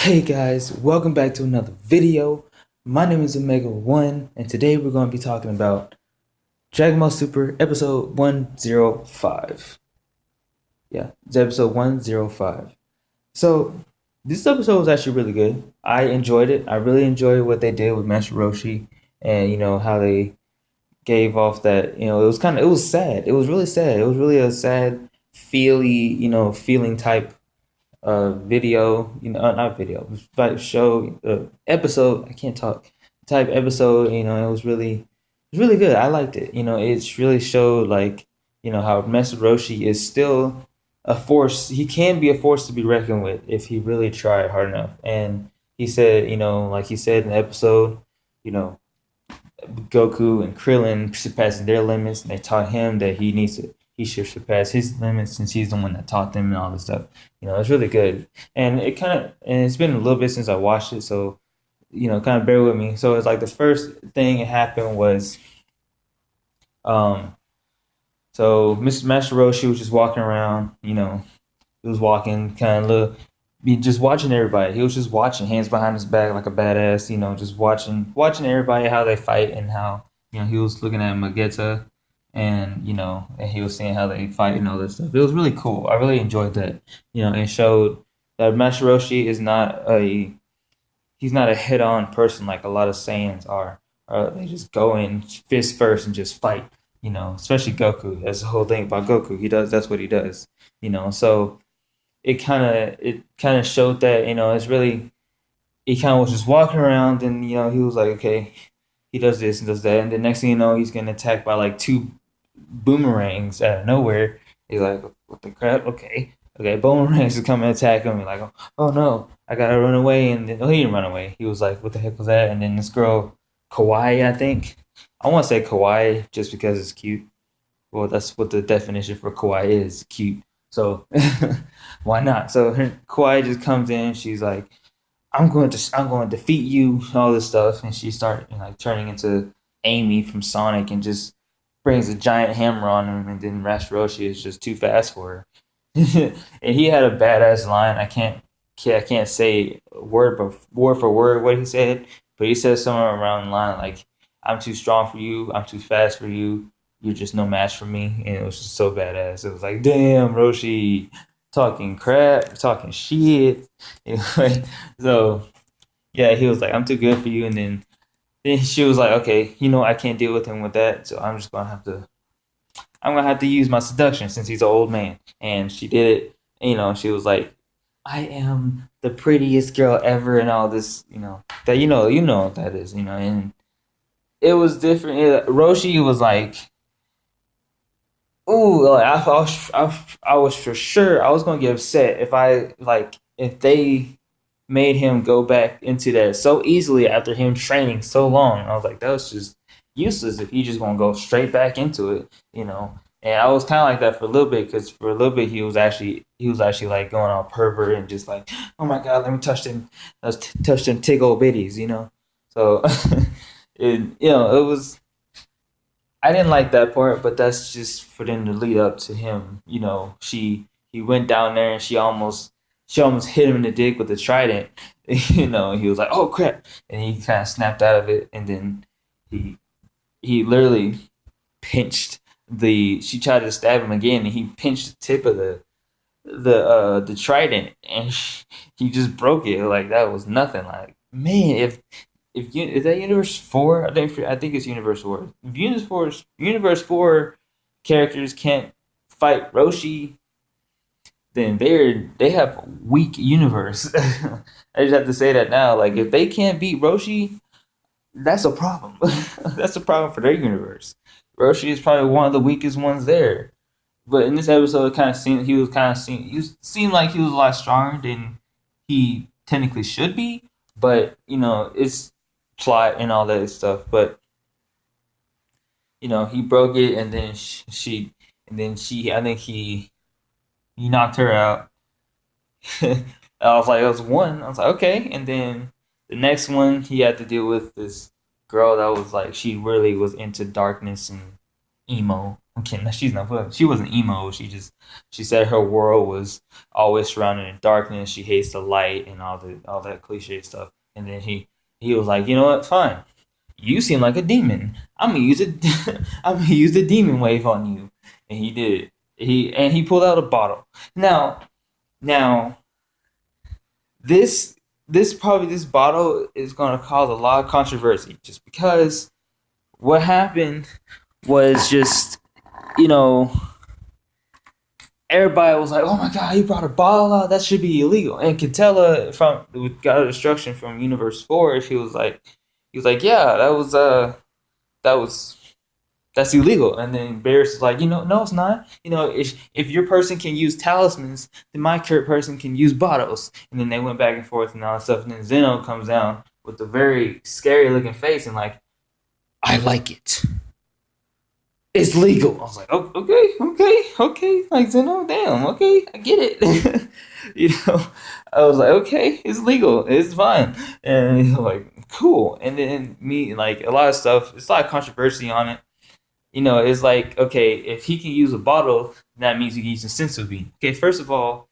Hey guys, welcome back to another video. My name is Omega1, and today we're going to be talking about Dragon Ball Super episode 105. Yeah, it's episode 105. So, this episode was actually really good. I enjoyed it. I really enjoyed what they did with Master Roshi and, how they gave off that, it was sad. It was really sad. It was really a sad, feeling type video, not video, but show, episode. I can't talk. Type episode. It was really good. I liked it. It's really showed like, how Master Roshi is still a force. He can be a force to be reckoned with if he really tried hard enough. And he said, like he said in the episode, you know, Goku and Krillin surpassing their limits, and they taught him that he should surpass his limits since he's the one that taught them and all this stuff. It's really good, and it's been a little bit since I watched it, so kind of bear with me. So it's like the first thing that happened was, um, so Mr. Master Roshi was just walking around, he was walking kind of little, just watching everybody. He was just watching, hands behind his back like a badass. Just watching everybody how they fight and how he was looking at Magetta and he was seeing how they fight and all this stuff. It was really cool. I really enjoyed that. And showed that Master Roshi is not a he's not a head-on person like a lot of Saiyans are. They just go in fist first and just fight. Especially Goku. That's the whole thing about Goku. That's what he does. So it kind of showed that it's really he kind of was just walking around and he was like, okay, he does this and does that, and the next thing you know he's getting attacked by like two boomerangs out of nowhere. He's like, what the crap? Okay, boomerangs are coming to attack him. He's like, oh no, I gotta run away. And then, he didn't run away. He was like, what the heck was that? And then this girl, Kawaii, I think, I want to say Kawaii just because it's cute. Well, that's what the definition for kawaii is, cute. So why not? So Kawaii just comes in. She's like, I'm going to defeat you, all this stuff, and she started like turning into Amy from Sonic and just brings a giant hammer on him, and then Rashiroshi is just too fast for her. And he had a badass line. I can't say word for word what he said, but he said somewhere around the line like, "I'm too strong for you. I'm too fast for you. You're just no match for me." And it was just so badass. It was like, damn, Roshi, talking crap, talking shit. Anyway, so yeah, he was like, "I'm too good for you," and then she was like, "Okay, I can't deal with him with that, so I'm gonna have to use my seduction since he's an old man." And she did it. She was like, "I am the prettiest girl ever," and all this, that you know what that is, and it was different. Roshi was like, "Ooh, like, I was for sure I was gonna get upset if they made him go back into that so easily after him training so long." I was like, that was just useless if he just gonna go straight back into it. And I was kind of like that for a little bit because for a little bit he was actually like going all pervert and just like, oh my god, let me touch them tickle bitties. So it was. I didn't like that part, but that's just for them to lead up to him. He went down there and she almost hit him in the dick with the trident. He was like, "Oh crap!" and he kind of snapped out of it, and then he he literally pinched the. She tried to stab him again, and he pinched the tip of the trident, and he just broke it. Like that was nothing. Like, man, if you is that Universe 4? I think it's Universe 4. If Universe 4 characters can't fight Roshi, then they have a weak universe. I just have to say that now. Like if they can't beat Roshi, that's a problem. That's a problem for their universe. Roshi is probably one of the weakest ones there. But in this episode, it seemed like he was a lot stronger than he technically should be. But it's plot and all that stuff. But he broke it, and then I think he knocked her out. I was like, it was one. I was like, okay. And then the next one, he had to deal with this girl that was like, she really was into darkness and emo. I'm kidding. She's not. She wasn't emo. She said her world was always surrounded in darkness. She hates the light and all that cliche stuff. And then he was like, you know what? Fine. You seem like a demon. I'm gonna use it. I'm gonna use the demon wave on you. And he did. He pulled out a bottle. Now this this bottle is gonna cause a lot of controversy just because what happened was just, you know, everybody was like, "Oh my god, he brought a bottle out. That should be illegal." And Catella from got a instruction from Universe 4. He was like, "Yeah, that was that's illegal." And then Barris is like, "You know, no, it's not. You know, if your person can use talismans, then my person can use bottles." And then they went back and forth and all that stuff. And then Zeno comes down with a very scary looking face and like, "I like it. It's legal." I was like, "Oh, okay." Like, Zeno, damn, okay, I get it. You know, I was like, "Okay, it's legal, it's fine." And he's like, "Cool." And then me, like, a lot of stuff, it's a lot of controversy on it. You know, it's like, okay, if he can use a bottle, that means he can use a sensu bean. Okay, first of all,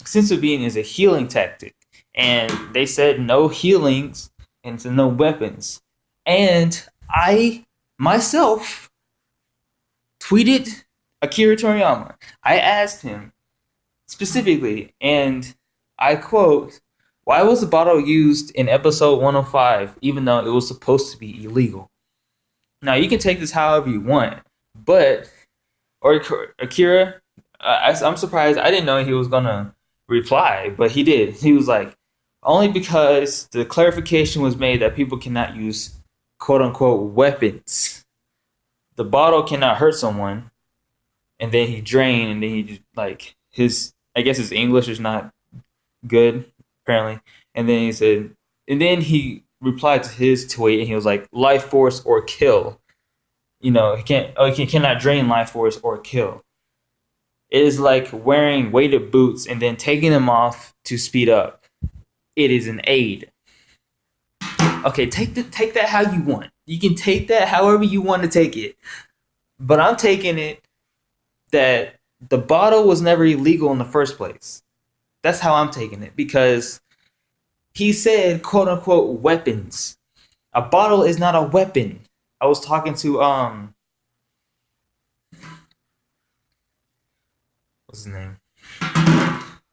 sensu bean is a healing tactic. And they said no healings and no weapons. And I, myself, tweeted Akira Toriyama. I asked him specifically, and I quote, "Why was the bottle used in episode 105 even though it was supposed to be illegal?" Now, you can take this however you want, but, or Akira, I'm surprised. I didn't know he was going to reply, but he did. He was like, "Only because the clarification was made that people cannot use quote unquote weapons. The bottle cannot hurt someone." And then he drained, and then he just, like, I guess his English is not good, apparently. And then he said, and then he replied to his tweet, and he was like, "Life force or kill." You know, he cannot drain life force or kill. It is like wearing weighted boots and then taking them off to speed up. It is an aid. Okay, take that how you want. You can take that however you want to take it. But I'm taking it that the bottle was never illegal in the first place. That's how I'm taking it, because he said quote unquote weapons. A bottle is not a weapon. I was talking to what's his name?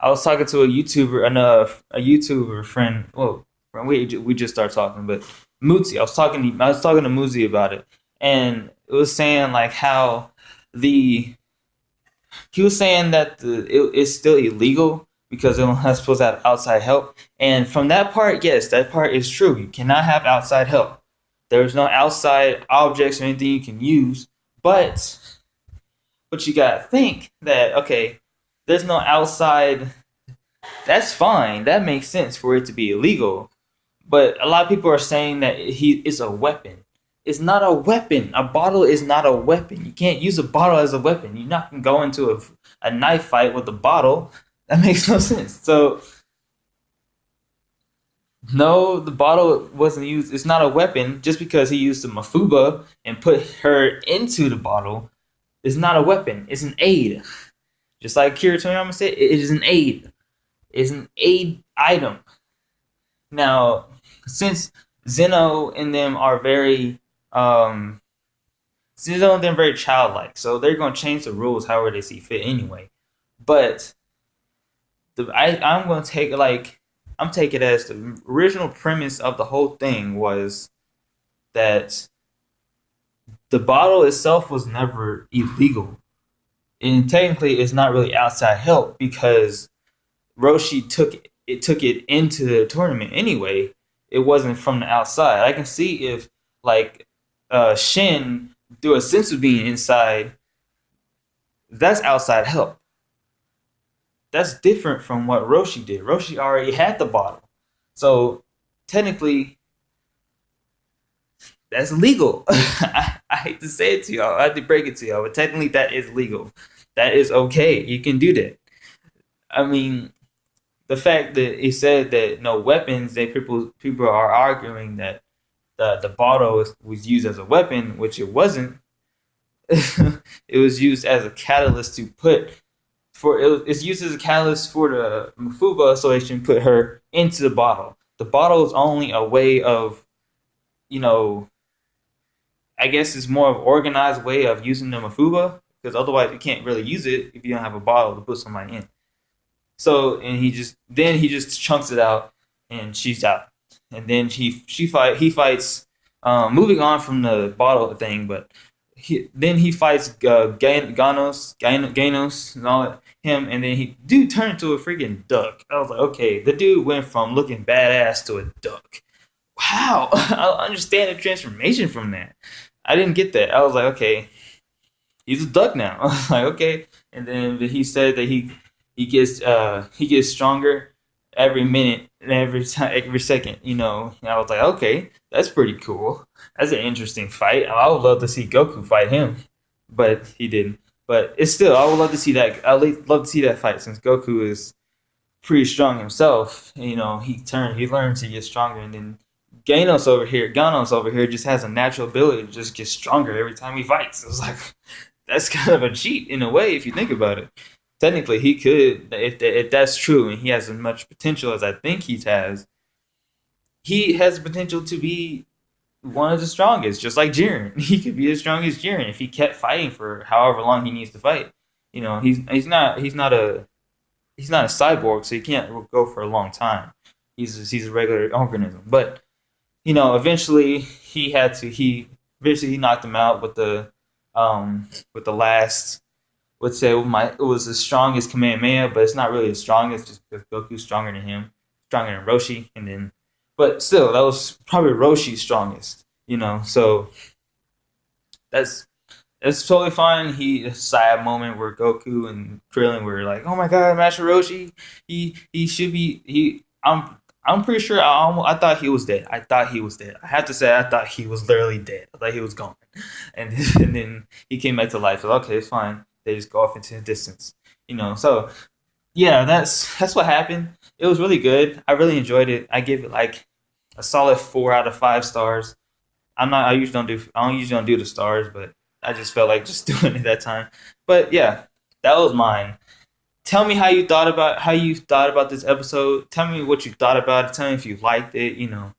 I was talking to a YouTuber, a YouTuber friend. Well, we just started talking, but Muzi. I was talking to Muzi about it, and it was saying like how the he was saying that it's still illegal because they're not supposed to have outside help. And from that part, yes, that part is true. You cannot have outside help. There's no outside objects or anything you can use. But you gotta think that, okay, there's no outside. That's fine. That makes sense for it to be illegal. But a lot of people are saying that it's a weapon. It's not a weapon. A bottle is not a weapon. You can't use a bottle as a weapon. You're not going to go into a knife fight with a bottle. That makes no sense. So, no, the bottle wasn't used. It's not a weapon. Just because he used the Mafuba and put her into the bottle, it's not a weapon. It's an aid. Just like Kira Toriyama said, it is an aid. It's an aid item. Now, since Zeno and them are very Zeno and them very childlike, so they're gonna change the rules however they see fit anyway. But I'm gonna take I'm taking it as the original premise of the whole thing was that the bottle itself was never illegal, and technically it's not really outside help because Roshi took it into the tournament anyway. It wasn't from the outside. I can see if like Shin threw a sensu bean inside. That's outside help. That's different from what Roshi did. Roshi already had the bottle, so technically that's legal. I hate to say it to y'all. I have to break it to y'all, but technically that is legal. That is okay. You can do that. I mean, the fact that he said that no weapons, people are arguing that the bottle was used as a weapon, which it wasn't. it was used as a catalyst to put for it's used as a catalyst for the Mafuba so they can put her into the bottle. The bottle is only a way of, you know, I guess it's more of an organized way of using the Mafuba because otherwise you can't really use it if you don't have a bottle to put somebody in. So and he just chunks it out and she's out. And then he fights moving on from the bottle thing, but then he fights Ganos and all that him, and then he dude turned into a freaking duck. I was like, okay, the dude went from looking badass to a duck. Wow, I understand the transformation from that. I didn't get that. I was like, okay, he's a duck now. I was like, okay. And then he said that he gets stronger every minute and every second. You know, and I was like, okay, that's pretty cool. That's an interesting fight. I would love to see Goku fight him, but he didn't. But it's still, I would love to see that. I would love to see that fight since Goku is pretty strong himself. You know, he learned to get stronger, and then Ganos over here just has a natural ability to just get stronger every time he fights. It's like that's kind of a cheat in a way if you think about it. Technically, he could, if that's true, and he has as much potential as I think he has the potential to be one of the strongest, just like Jiren. He could be as strong as Jiren if he kept fighting for however long he needs to fight. You know, he's not a cyborg, so he can't go for a long time. He's a regular organism, but you know, eventually he knocked him out with the last, let's say it was the strongest Kamehameha, but it's not really the strongest just because Goku's stronger than him, stronger than Roshi, and then but still that was probably Roshi's strongest, you know. So that's it's totally fine. A sad moment where Goku and Krillin were like, "Oh my God, Master Roshi, he should be he." I'm pretty sure I thought he was dead. I thought he was dead. I have to say I thought he was literally dead. I thought he was gone, and and then he came back to life. So okay, it's fine. They just go off into the distance, you know. So yeah, that's what happened. It was really good. I really enjoyed it. I give it like a solid 4 out of 5 stars. I don't usually don't do the stars, but I just felt like just doing it that time. But yeah, that was mine. Tell me how you thought about this episode. Tell me what you thought about it. Tell me if you liked it. You know,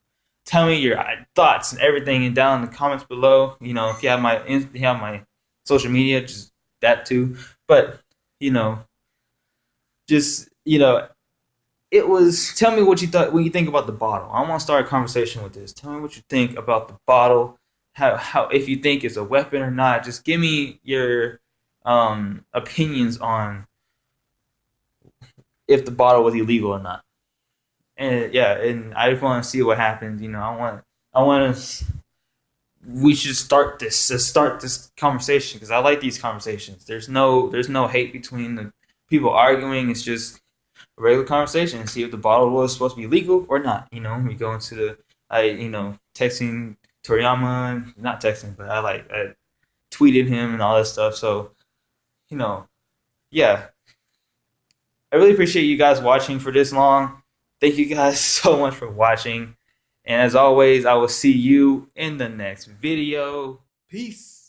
tell me your thoughts and everything, and down in the comments below. You know, if you have my social media, just that too. But you know, just you know, it was. Tell me what you thought when you think about the bottle. I want to start a conversation with this. Tell me what you think about the bottle. How if you think it's a weapon or not. Just give me your opinions on if the bottle was illegal or not. And yeah, and I just want to see what happens. You know, I want to. We should start this conversation because I like these conversations. There's no hate between the people arguing. It's just a regular conversation and see if the bottle was supposed to be legal or not. You know, we go into texting Toriyama, not texting, but I tweeted him and all that stuff. So you know, yeah, I really appreciate you guys watching for this long. Thank you guys so much for watching. And as always, I will see you in the next video. Peace.